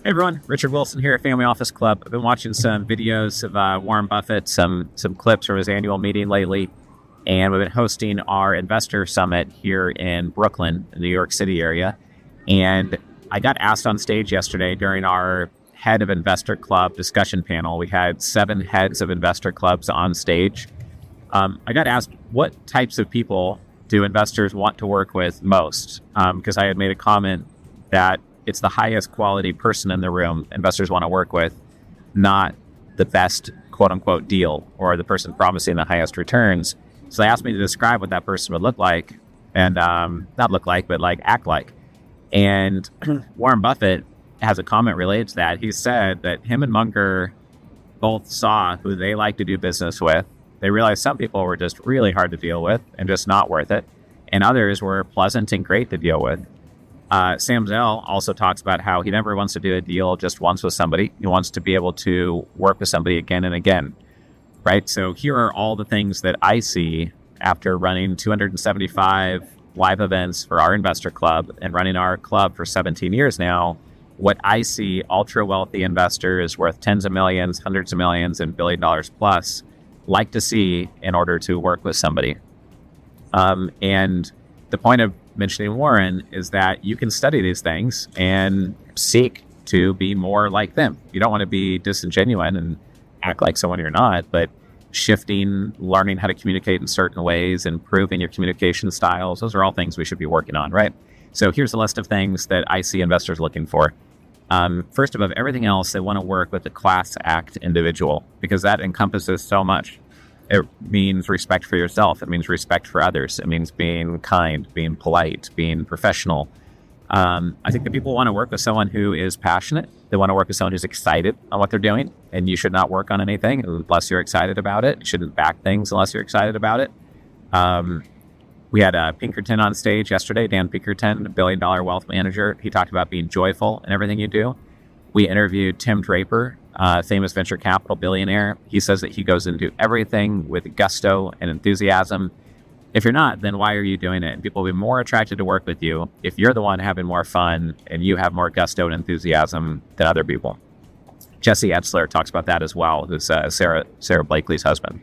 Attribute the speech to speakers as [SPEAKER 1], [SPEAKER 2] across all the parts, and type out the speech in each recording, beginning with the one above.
[SPEAKER 1] Hey everyone, Richard Wilson here at Family Office Club. I've been watching some videos of Warren Buffett, some clips from his annual meeting lately, and we've been hosting our investor summit here in Brooklyn, the New York City area. And I got asked on stage yesterday during our head of investor club discussion panel. We had 7 heads of investor clubs on stage. I got asked, what types of people do investors want to work with most? Because I had made a comment that it's the highest quality person in the room investors want to work with, not the best quote unquote deal or the person promising the highest returns. So they asked me to describe what that person would look like and not look like, but like act like. And Warren Buffett has a comment related to that. He said that him and Munger both saw who they like to do business with. They realized some people were just really hard to deal with and just not worth it. And others were pleasant and great to deal with. Sam Zell also talks about how he never wants to do a deal just once with somebody. He wants to be able to work with somebody again and again, right? So here are all the things that I see after running 275 live events for our investor club and running our club for 17 years now. What I see ultra wealthy investors worth tens of millions, hundreds of millions, and $1 billion plus like to see in order to work with somebody. And the point of mentioning Warren is that you can study these things and seek to be more like them. You don't want to be disingenuous and act like someone you're not, but shifting, learning how to communicate in certain ways, improving your communication styles. Those are all things we should be working on, right? So here's a list of things that I see investors looking for. First, above everything else, they want to work with the class act individual because that encompasses so much. It means respect for yourself. It means respect for others. It means being kind, being polite, being professional. I think that people want to work with someone who is passionate. They want to work with someone who's excited on what they're doing. And you should not work on anything unless you're excited about it. You shouldn't back things unless you're excited about it. We had Pinkerton on stage yesterday, Dan Pinkerton, a $1 billion wealth manager. He talked about being joyful in everything you do. We interviewed Tim Draper, famous venture capital billionaire. He says that he goes into everything with gusto and enthusiasm. If you're not, then why are you doing it? And people will be more attracted to work with you if you're the one having more fun and you have more gusto and enthusiasm than other people. Jesse Etzler talks about that as well, who's Sarah Blakely's husband.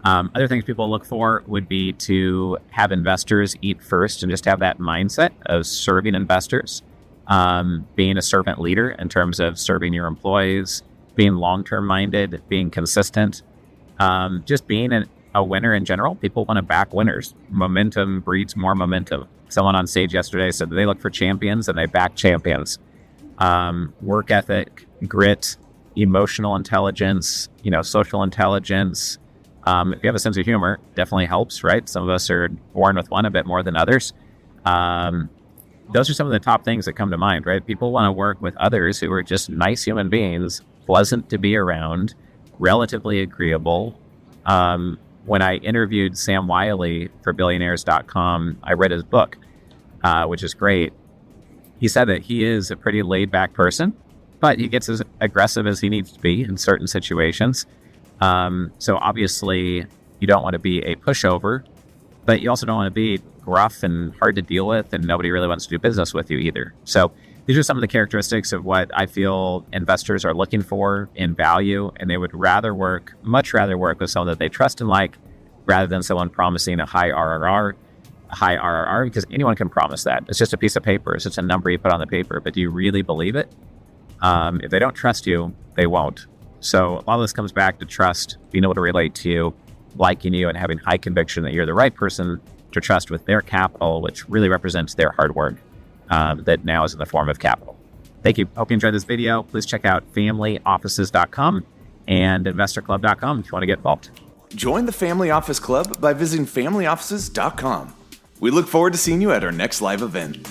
[SPEAKER 1] Other things people look for would be to have investors eat first and just have that mindset of serving investors, being a servant leader in terms of serving your employees, being long-term minded, being consistent, just being a winner in general. People want to back winners. Momentum breeds more momentum. Someone on stage yesterday said that they look for champions and they back champions. Work ethic, grit, emotional intelligence, social intelligence. If you have a sense of humor, definitely helps, right? Some of us are born with one a bit more than others. Those are some of the top things that come to mind, right? People want to work with others who are just nice human beings, pleasant to be around, relatively agreeable. When I interviewed Sam Wiley for billionaires.com, I read his book, which is great. He said that he is a pretty laid-back person, but he gets as aggressive as he needs to be in certain situations. So obviously, you don't want to be a pushover, but you also don't want to be gruff and hard to deal with, and nobody really wants to do business with you either. So these are some of the characteristics of what I feel investors are looking for in value, and they would much rather work with someone that they trust and like, rather than someone promising a high RRR, because anyone can promise that. It's just a piece of paper. It's just a number you put on the paper, but do you really believe it? If they don't trust you, they won't. So a lot of this comes back to trust, being able to relate to you, liking you, and having high conviction that you're the right person to trust with their capital, which really represents their hard work that now is in the form of capital. Thank you. Hope you enjoyed this video. Please check out familyoffices.com and investorclub.com if you want to get involved.
[SPEAKER 2] Join the Family Office Club by visiting familyoffices.com. We look forward to seeing you at our next live event.